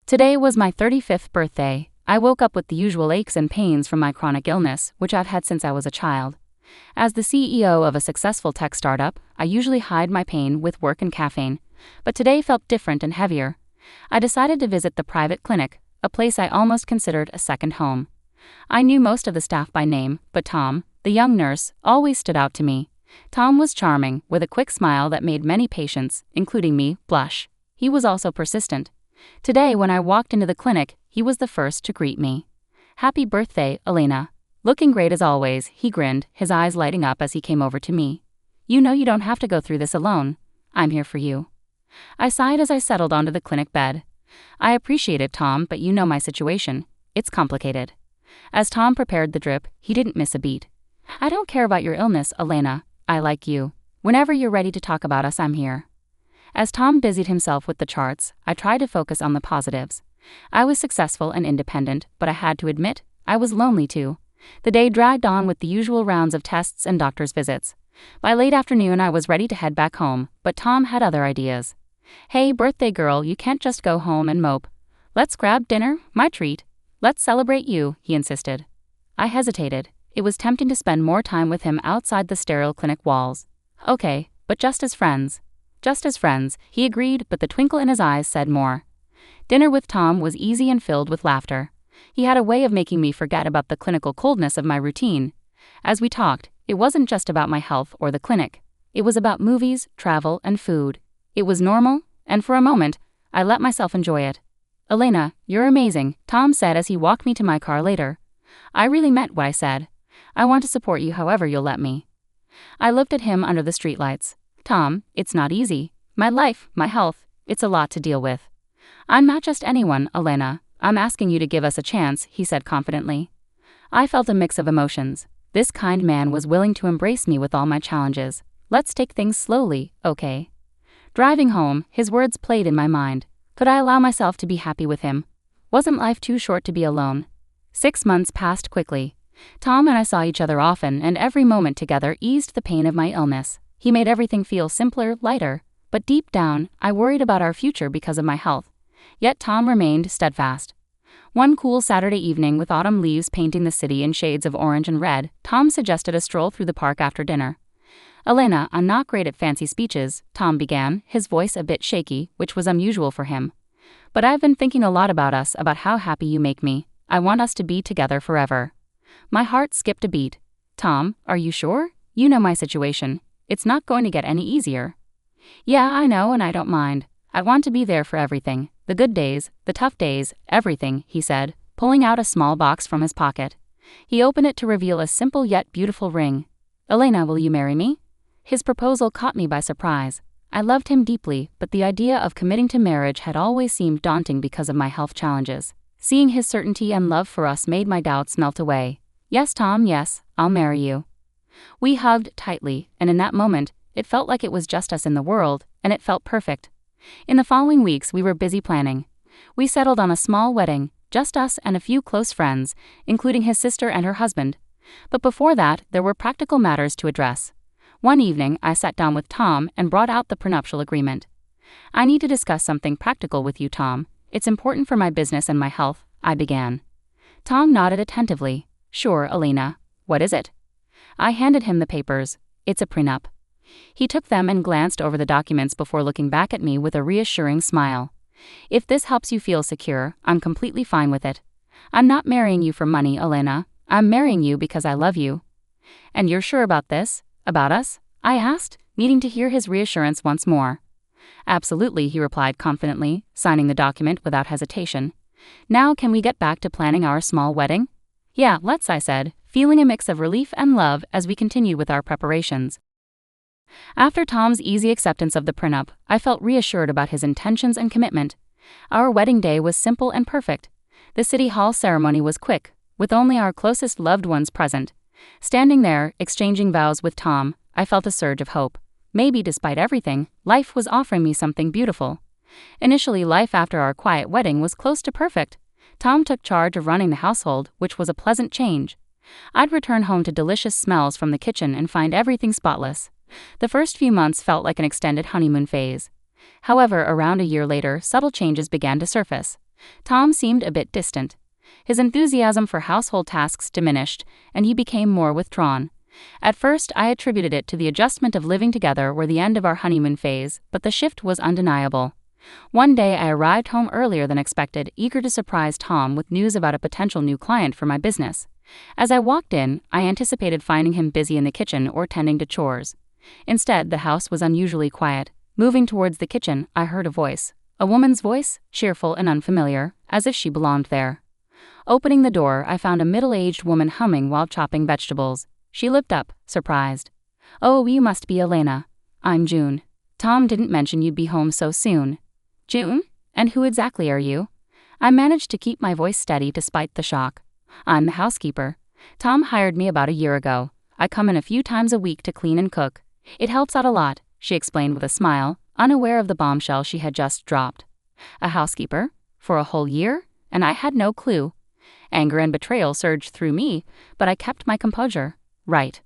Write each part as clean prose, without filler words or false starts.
Today was my 35th birthday. I woke up with the usual aches and pains from my chronic illness, which I've had since I was a child. As the CEO of a successful tech startup, I usually hide my pain with work and caffeine, but today felt different and heavier. I decided to visit the private clinic, a place I almost considered a second home. I knew most of the staff by name, but Tom, the young nurse, always stood out to me. Tom was charming, with a quick smile that made many patients, including me, blush. He was also persistent. Today, when I walked into the clinic, he was the first to greet me. "Happy birthday, Elena." Looking great as always, he grinned, his eyes lighting up as he came over to me. "You know you don't have to go through this alone. I'm here for you." I sighed as I settled onto the clinic bed. "I appreciate it, Tom, but you know my situation. It's complicated." As Tom prepared the drip, he didn't miss a beat. "I don't care about your illness, Elena. I like you. Whenever you're ready to talk about us, I'm here." As Tom busied himself with the charts, I tried to focus on the positives. I was successful and independent, but I had to admit, I was lonely too. The day dragged on with the usual rounds of tests and doctor's visits. By late afternoon, I was ready to head back home, but Tom had other ideas. "Hey, birthday girl, you can't just go home and mope. Let's grab dinner, my treat. Let's celebrate you," he insisted. I hesitated. It was tempting to spend more time with him outside the sterile clinic walls. "Okay, but just as friends." "Just as friends," he agreed, but the twinkle in his eyes said more. Dinner with Tom was easy and filled with laughter. He had a way of making me forget about the clinical coldness of my routine. As we talked, it wasn't just about my health or the clinic. It was about movies, travel, and food. It was normal, and for a moment, I let myself enjoy it. "Elena, you're amazing," Tom said as he walked me to my car later. I really meant what I said. "I want to support you however you'll let me." I looked at him under the streetlights. "Tom, it's not easy. My life, my health, it's a lot to deal with." "I'm not just anyone, Elena. I'm asking you to give us a chance," he said confidently. I felt a mix of emotions. This kind man was willing to embrace me with all my challenges. "Let's take things slowly, okay?" Driving home, his words played in my mind. Could I allow myself to be happy with him? Wasn't life too short to be alone? 6 months passed quickly. Tom and I saw each other often, and every moment together eased the pain of my illness. He made everything feel simpler, lighter, but deep down, I worried about our future because of my health. Yet Tom remained steadfast. One cool Saturday evening, with autumn leaves painting the city in shades of orange and red, Tom suggested a stroll through the park after dinner. "Elena, I'm not great at fancy speeches," Tom began, his voice a bit shaky, which was unusual for him. "But I've been thinking a lot about us, about how happy you make me. I want us to be together forever." My heart skipped a beat. "Tom, are you sure? You know my situation. It's not going to get any easier." "Yeah, I know, and I don't mind. I want to be there for everything. The good days, the tough days, everything," he said, pulling out a small box from his pocket. He opened it to reveal a simple yet beautiful ring. "Elena, will you marry me?" His proposal caught me by surprise. I loved him deeply, but the idea of committing to marriage had always seemed daunting because of my health challenges. Seeing his certainty and love for us made my doubts melt away. "Yes, Tom, yes, I'll marry you." We hugged tightly, and in that moment, it felt like it was just us in the world, and it felt perfect. In the following weeks, we were busy planning. We settled on a small wedding, just us and a few close friends, including his sister and her husband. But before that, there were practical matters to address. One evening, I sat down with Tom and brought out the prenuptial agreement. "I need to discuss something practical with you, Tom. It's important for my business and my health," I began. Tom nodded attentively. "Sure, Elena. What is it?" I handed him the papers. "It's a prenup." He took them and glanced over the documents before looking back at me with a reassuring smile. "If this helps you feel secure, I'm completely fine with it. I'm not marrying you for money, Elena. I'm marrying you because I love you." "And you're sure about this? About us?" I asked, needing to hear his reassurance once more. "Absolutely," he replied confidently, signing the document without hesitation. "Now can we get back to planning our small wedding?" "Yeah, let's," I said, feeling a mix of relief and love as we continued with our preparations. After Tom's easy acceptance of the prenup, I felt reassured about his intentions and commitment. Our wedding day was simple and perfect. The city hall ceremony was quick, with only our closest loved ones present. Standing there, exchanging vows with Tom, I felt a surge of hope. Maybe despite everything, life was offering me something beautiful. Initially, life after our quiet wedding was close to perfect. Tom took charge of running the household, which was a pleasant change. I'd return home to delicious smells from the kitchen and find everything spotless. The first few months felt like an extended honeymoon phase. However, around a year later, subtle changes began to surface. Tom seemed a bit distant. His enthusiasm for household tasks diminished, and he became more withdrawn. At first, I attributed it to the adjustment of living together or the end of our honeymoon phase, but the shift was undeniable. One day I arrived home earlier than expected, eager to surprise Tom with news about a potential new client for my business. As I walked in, I anticipated finding him busy in the kitchen or tending to chores. Instead, the house was unusually quiet. Moving towards the kitchen, I heard a voice. A woman's voice, cheerful and unfamiliar, as if she belonged there. Opening the door, I found a middle-aged woman humming while chopping vegetables. She looked up, surprised. "Oh, you must be Elena. I'm June. Tom didn't mention you'd be home so soon." "June? And who exactly are you?" I managed to keep my voice steady despite the shock. "I'm the housekeeper. Tom hired me about a year ago. I come in a few times a week to clean and cook. It helps out a lot," she explained with a smile, unaware of the bombshell she had just dropped. A housekeeper? For a whole year? And I had no clue. Anger and betrayal surged through me, but I kept my composure. "Right.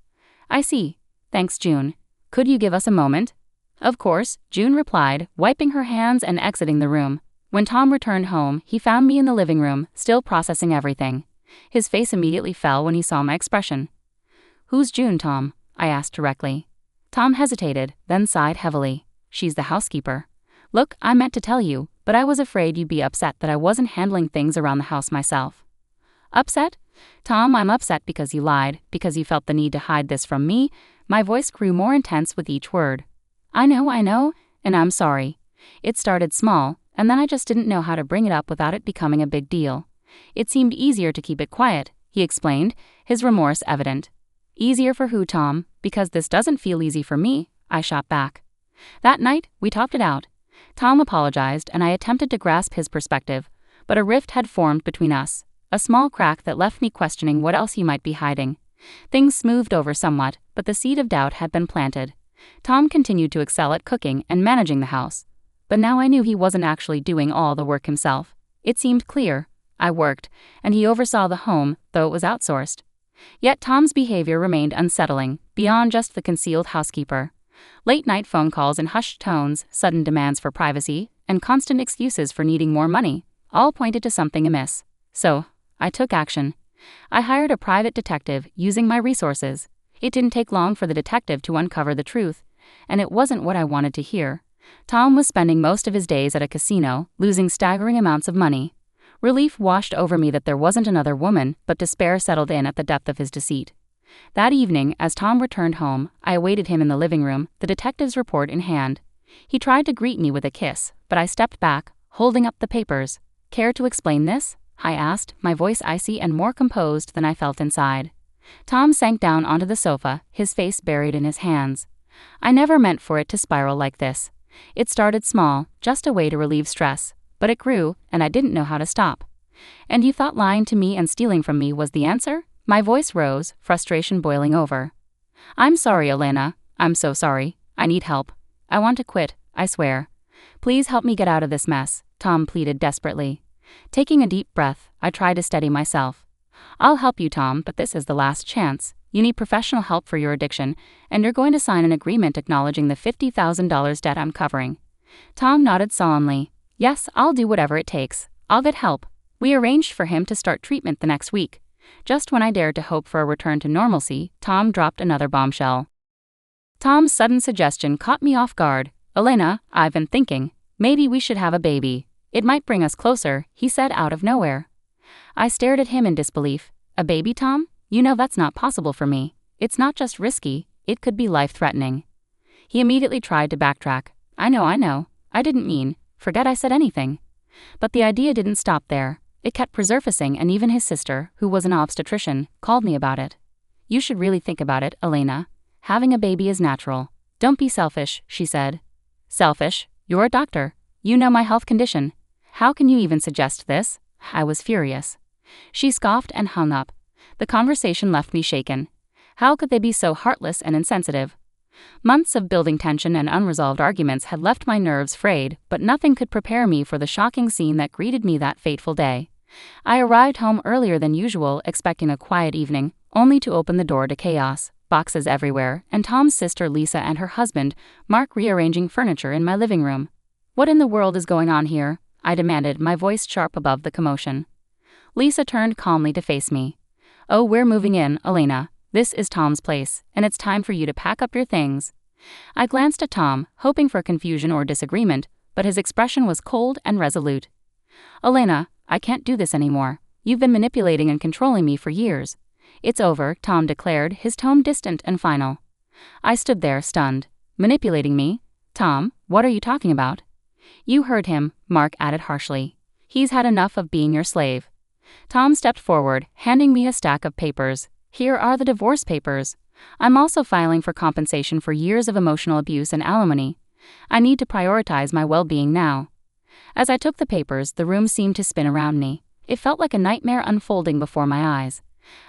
I see. Thanks, June. Could you give us a moment?" "Of course," June replied, wiping her hands and exiting the room. When Tom returned home, he found me in the living room, still processing everything. His face immediately fell when he saw my expression. "Who's June, Tom?" I asked directly. Tom hesitated, then sighed heavily. "She's the housekeeper. Look, I meant to tell you, but I was afraid you'd be upset that I wasn't handling things around the house myself." "Upset? Tom, I'm upset because you lied, because you felt the need to hide this from me." My voice grew more intense with each word. I know, and I'm sorry. It started small, and then I just didn't know how to bring it up without it becoming a big deal. It seemed easier to keep it quiet," he explained, his remorse evident. "Easier for who, Tom? Because this doesn't feel easy for me," I shot back. That night, we talked it out. Tom apologized, and I attempted to grasp his perspective, but a rift had formed between us, a small crack that left me questioning what else he might be hiding. Things smoothed over somewhat, but the seed of doubt had been planted. Tom continued to excel at cooking and managing the house. But now I knew he wasn't actually doing all the work himself. It seemed clear. I worked, and he oversaw the home, though it was outsourced. Yet Tom's behavior remained unsettling, beyond just the concealed housekeeper. Late-night phone calls in hushed tones, sudden demands for privacy, and constant excuses for needing more money, all pointed to something amiss. So, I took action. I hired a private detective, using my resources. It didn't take long for the detective to uncover the truth, and it wasn't what I wanted to hear. Tom was spending most of his days at a casino, losing staggering amounts of money. Relief washed over me that there wasn't another woman, but despair settled in at the depth of his deceit. That evening, as Tom returned home, I awaited him in the living room, the detective's report in hand. He tried to greet me with a kiss, but I stepped back, holding up the papers. "Care to explain this?" I asked, my voice icy and more composed than I felt inside. Tom sank down onto the sofa, his face buried in his hands. "I never meant for it to spiral like this. It started small, just a way to relieve stress, but it grew, and I didn't know how to stop." "And you thought lying to me and stealing from me was the answer?" My voice rose, frustration boiling over. "I'm sorry, Elena. I'm so sorry. I need help. I want to quit, I swear. Please help me get out of this mess," Tom pleaded desperately. Taking a deep breath, I tried to steady myself. "I'll help you, Tom, but this is the last chance. You need professional help for your addiction, and you're going to sign an agreement acknowledging the $50,000 debt I'm covering." Tom nodded solemnly. "Yes, I'll do whatever it takes. I'll get help." We arranged for him to start treatment the next week. Just when I dared to hope for a return to normalcy, Tom dropped another bombshell. Tom's sudden suggestion caught me off guard. "Elena, I've been thinking, maybe we should have a baby. It might bring us closer," he said out of nowhere. I stared at him in disbelief. "A baby, Tom? You know that's not possible for me. It's not just risky, it could be life-threatening." He immediately tried to backtrack. I know. I didn't mean, forget I said anything." But the idea didn't stop there. It kept resurfacing, and even his sister, who was an obstetrician, called me about it. "You should really think about it, Elena. Having a baby is natural. Don't be selfish," she said. "Selfish? You're a doctor. You know my health condition. How can you even suggest this?" I was furious. She scoffed and hung up. The conversation left me shaken. How could they be so heartless and insensitive? Months of building tension and unresolved arguments had left my nerves frayed, but nothing could prepare me for the shocking scene that greeted me that fateful day. I arrived home earlier than usual, expecting a quiet evening, only to open the door to chaos, boxes everywhere, and Tom's sister Lisa and her husband, Mark, rearranging furniture in my living room. "What in the world is going on here?" I demanded, my voice sharp above the commotion. Lisa turned calmly to face me. Oh, we're moving in, Elena. This is Tom's place, and it's time for you to pack up your things. I glanced at Tom, hoping for confusion or disagreement, but his expression was cold and resolute. Elena, I can't do this anymore. You've been manipulating and controlling me for years. It's over, Tom declared, his tone distant and final. I stood there, stunned. Manipulating me? Tom, what are you talking about? You heard him, Mark added harshly. He's had enough of being your slave. Tom stepped forward, handing me a stack of papers. Here are the divorce papers. I'm also filing for compensation for years of emotional abuse and alimony. I need to prioritize my well-being now. As I took the papers, the room seemed to spin around me. It felt like a nightmare unfolding before my eyes.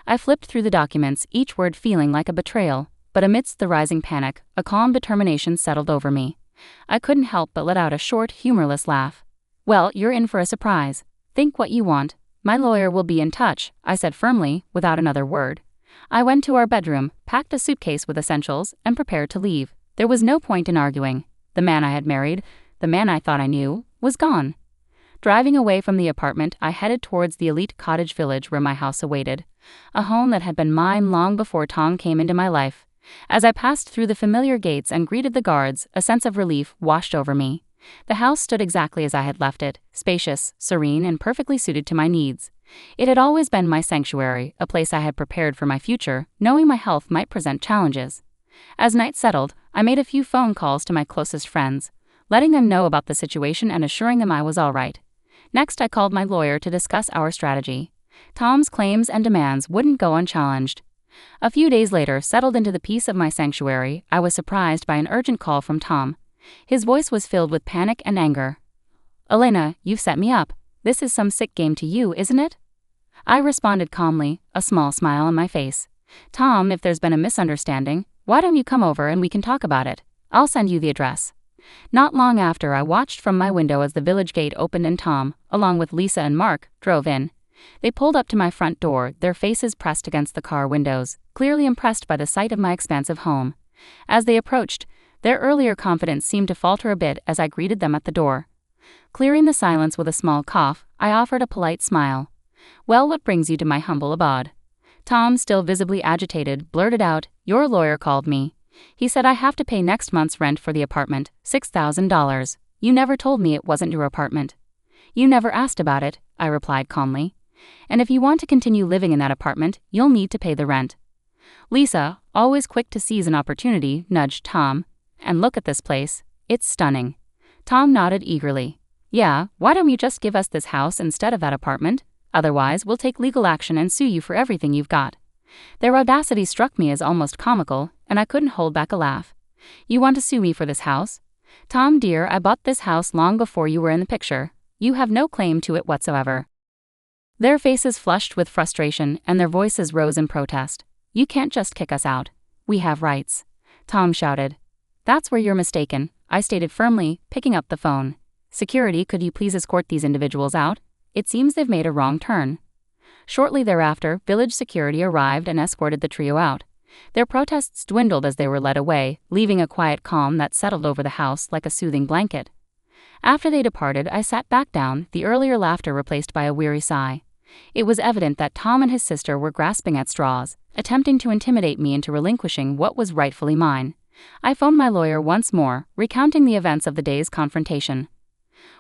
I flipped through the documents, each word feeling like a betrayal, but amidst the rising panic, a calm determination settled over me. I couldn't help but let out a short, humorless laugh. Well, you're in for a surprise. Think what you want. My lawyer will be in touch, I said firmly, without another word. I went to our bedroom, packed a suitcase with essentials, and prepared to leave. There was no point in arguing. The man I had married, the man I thought I knew, was gone. Driving away from the apartment, I headed towards the elite cottage village where my house awaited, a home that had been mine long before Tom came into my life. As I passed through the familiar gates and greeted the guards, a sense of relief washed over me. The house stood exactly as I had left it, spacious, serene, and perfectly suited to my needs. It had always been my sanctuary, a place I had prepared for my future, knowing my health might present challenges. As night settled, I made a few phone calls to my closest friends, letting them know about the situation and assuring them I was all right. Next, I called my lawyer to discuss our strategy. Tom's claims and demands wouldn't go unchallenged. A few days later, settled into the peace of my sanctuary, I was surprised by an urgent call from Tom. His voice was filled with panic and anger. Elena, you've set me up. This is some sick game to you, isn't it? I responded calmly, a small smile on my face. Tom, if there's been a misunderstanding, why don't you come over and we can talk about it? I'll send you the address. Not long after, I watched from my window as the village gate opened and Tom, along with Lisa and Mark, drove in. They pulled up to my front door, their faces pressed against the car windows, clearly impressed by the sight of my expansive home. As they approached, their earlier confidence seemed to falter a bit as I greeted them at the door. Clearing the silence with a small cough, I offered a polite smile. Well, what brings you to my humble abode? Tom, still visibly agitated, blurted out, Your lawyer called me. He said I have to pay next month's rent for the apartment, $6,000. You never told me it wasn't your apartment. You never asked about it, I replied calmly. And if you want to continue living in that apartment, you'll need to pay the rent. Lisa, always quick to seize an opportunity, nudged Tom. And look at this place. It's stunning. Tom nodded eagerly. Yeah, why don't you just give us this house instead of that apartment? Otherwise, we'll take legal action and sue you for everything you've got. Their audacity struck me as almost comical, and I couldn't hold back a laugh. You want to sue me for this house? Tom dear, I bought this house long before you were in the picture. You have no claim to it whatsoever. Their faces flushed with frustration and their voices rose in protest. You can't just kick us out. We have rights. Tom shouted. That's where you're mistaken, I stated firmly, picking up the phone. Security, could you please escort these individuals out? It seems they've made a wrong turn. Shortly thereafter, village security arrived and escorted the trio out. Their protests dwindled as they were led away, leaving a quiet calm that settled over the house like a soothing blanket. After they departed, I sat back down, the earlier laughter replaced by a weary sigh. It was evident that Tom and his sister were grasping at straws, attempting to intimidate me into relinquishing what was rightfully mine. I phoned my lawyer once more, recounting the events of the day's confrontation.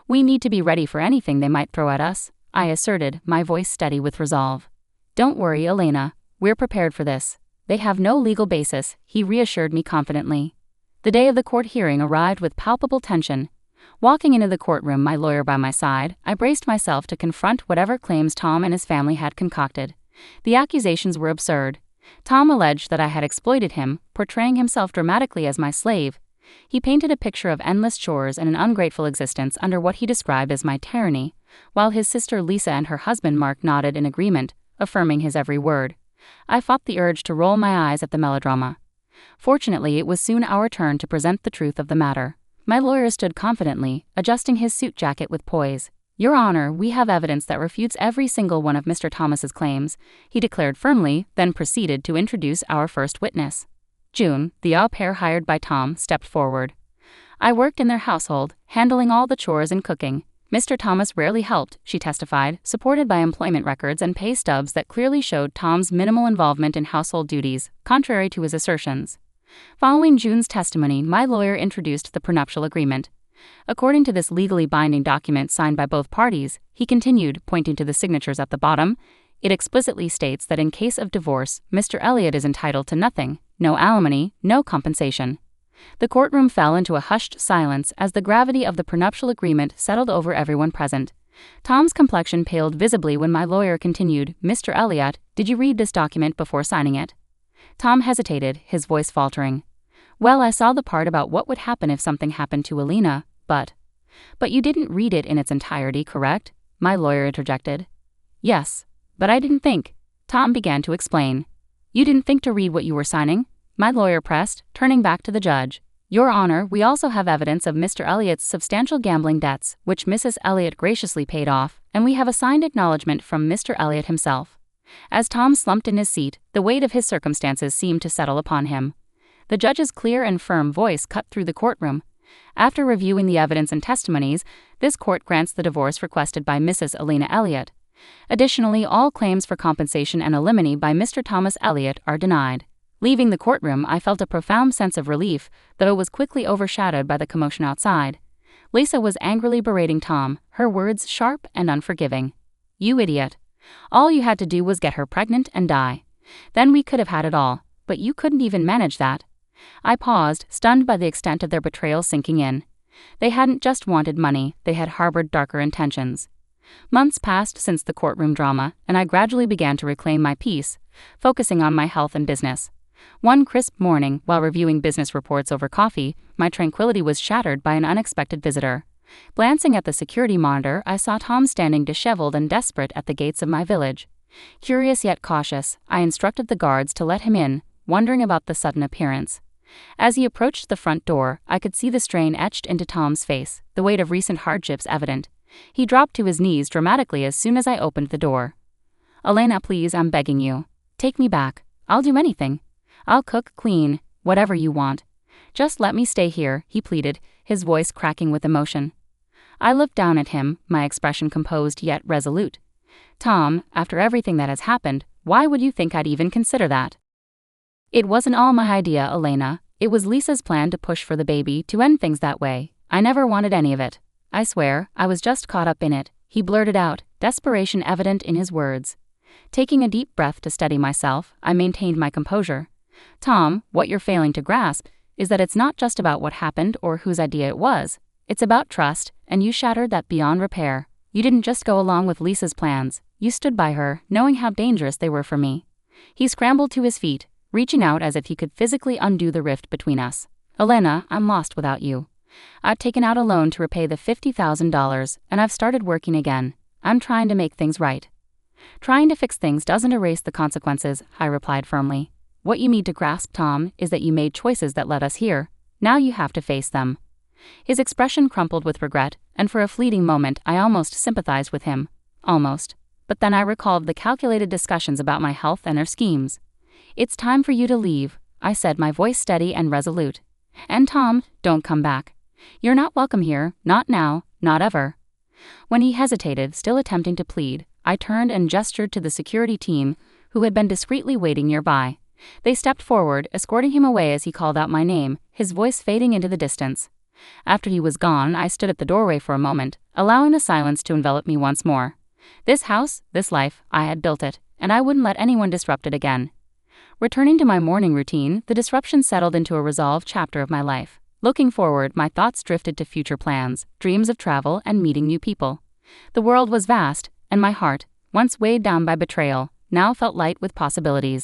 We need to be ready for anything they might throw at us, I asserted, my voice steady with resolve. Don't worry, Elena, we're prepared for this. They have no legal basis, he reassured me confidently. The day of the court hearing arrived with palpable tension. Walking into the courtroom, my lawyer by my side, I braced myself to confront whatever claims Tom and his family had concocted. The accusations were absurd. Tom alleged that I had exploited him, portraying himself dramatically as my slave. He painted a picture of endless chores and an ungrateful existence under what he described as my tyranny, while his sister Lisa and her husband Mark nodded in agreement, affirming his every word. I fought the urge to roll my eyes at the melodrama. Fortunately, it was soon our turn to present the truth of the matter. My lawyer stood confidently, adjusting his suit jacket with poise. Your Honor, we have evidence that refutes every single one of Mr. Thomas's claims, he declared firmly, then proceeded to introduce our first witness. June, the au pair hired by Tom, stepped forward. I worked in their household, handling all the chores and cooking. Mr. Thomas rarely helped, she testified, supported by employment records and pay stubs that clearly showed Tom's minimal involvement in household duties, contrary to his assertions. Following June's testimony, my lawyer introduced the prenuptial agreement. According to this legally binding document signed by both parties, he continued, pointing to the signatures at the bottom, it explicitly states that in case of divorce, Mr. Elliott is entitled to nothing, no alimony, no compensation. The courtroom fell into a hushed silence as the gravity of the prenuptial agreement settled over everyone present. Tom's complexion paled visibly when my lawyer continued, Mr. Elliott, did you read this document before signing it? Tom hesitated, his voice faltering. Well, I saw the part about what would happen if something happened to Alina, but you didn't read it in its entirety, correct? My lawyer interjected. Yes, but I didn't think. Tom began to explain. You didn't think to read what you were signing? My lawyer pressed, turning back to the judge. Your Honor, we also have evidence of Mr. Elliott's substantial gambling debts, which Mrs. Elliott graciously paid off, and we have a signed acknowledgement from Mr. Elliott himself. As Tom slumped in his seat, the weight of his circumstances seemed to settle upon him. The judge's clear and firm voice cut through the courtroom. After reviewing the evidence and testimonies, this court grants the divorce requested by Mrs. Alina Elliott. Additionally, all claims for compensation and alimony by Mr. Thomas Elliott are denied. Leaving the courtroom, I felt a profound sense of relief, though it was quickly overshadowed by the commotion outside. Lisa was angrily berating Tom, her words sharp and unforgiving. You idiot. All you had to do was get her pregnant and die. Then we could have had it all, but you couldn't even manage that. I paused, stunned by the extent of their betrayal sinking in. They hadn't just wanted money, they had harbored darker intentions. Months passed since the courtroom drama, and I gradually began to reclaim my peace, focusing on my health and business. One crisp morning, while reviewing business reports over coffee, my tranquility was shattered by an unexpected visitor. Glancing at the security monitor, I saw Tom standing disheveled and desperate at the gates of my village. Curious yet cautious, I instructed the guards to let him in, wondering about the sudden appearance. As he approached the front door, I could see the strain etched into Tom's face, the weight of recent hardships evident. He dropped to his knees dramatically as soon as I opened the door. Elena, please, I'm begging you. Take me back. I'll do anything. I'll cook, clean, whatever you want. Just let me stay here, he pleaded, his voice cracking with emotion. I looked down at him, my expression composed yet resolute. Tom, after everything that has happened, why would you think I'd even consider that? It wasn't all my idea, Elena. It was Lisa's plan to push for the baby, to end things that way. I never wanted any of it. I swear, I was just caught up in it, he blurted out, desperation evident in his words. Taking a deep breath to steady myself, I maintained my composure. Tom, what you're failing to grasp is that it's not just about what happened or whose idea it was. It's about trust, and you shattered that beyond repair. You didn't just go along with Lisa's plans. You stood by her, knowing how dangerous they were for me. He scrambled to his feet, reaching out as if he could physically undo the rift between us. Elena, I'm lost without you. I've taken out a loan to repay the $50,000, and I've started working again. I'm trying to make things right. Trying to fix things doesn't erase the consequences, I replied firmly. What you need to grasp, Tom, is that you made choices that led us here. Now you have to face them. His expression crumpled with regret, and for a fleeting moment I almost sympathized with him. Almost. But then I recalled the calculated discussions about my health and their schemes. It's time for you to leave, I said, my voice steady and resolute. And Tom, don't come back. You're not welcome here, not now, not ever. When he hesitated, still attempting to plead, I turned and gestured to the security team, who had been discreetly waiting nearby. They stepped forward, escorting him away as he called out my name, his voice fading into the distance. After he was gone, I stood at the doorway for a moment, allowing the silence to envelop me once more. This house, this life, I had built it, and I wouldn't let anyone disrupt it again. Returning to my morning routine, the disruption settled into a resolved chapter of my life. Looking forward, my thoughts drifted to future plans, dreams of travel, and meeting new people. The world was vast, and my heart, once weighed down by betrayal, now felt light with possibilities.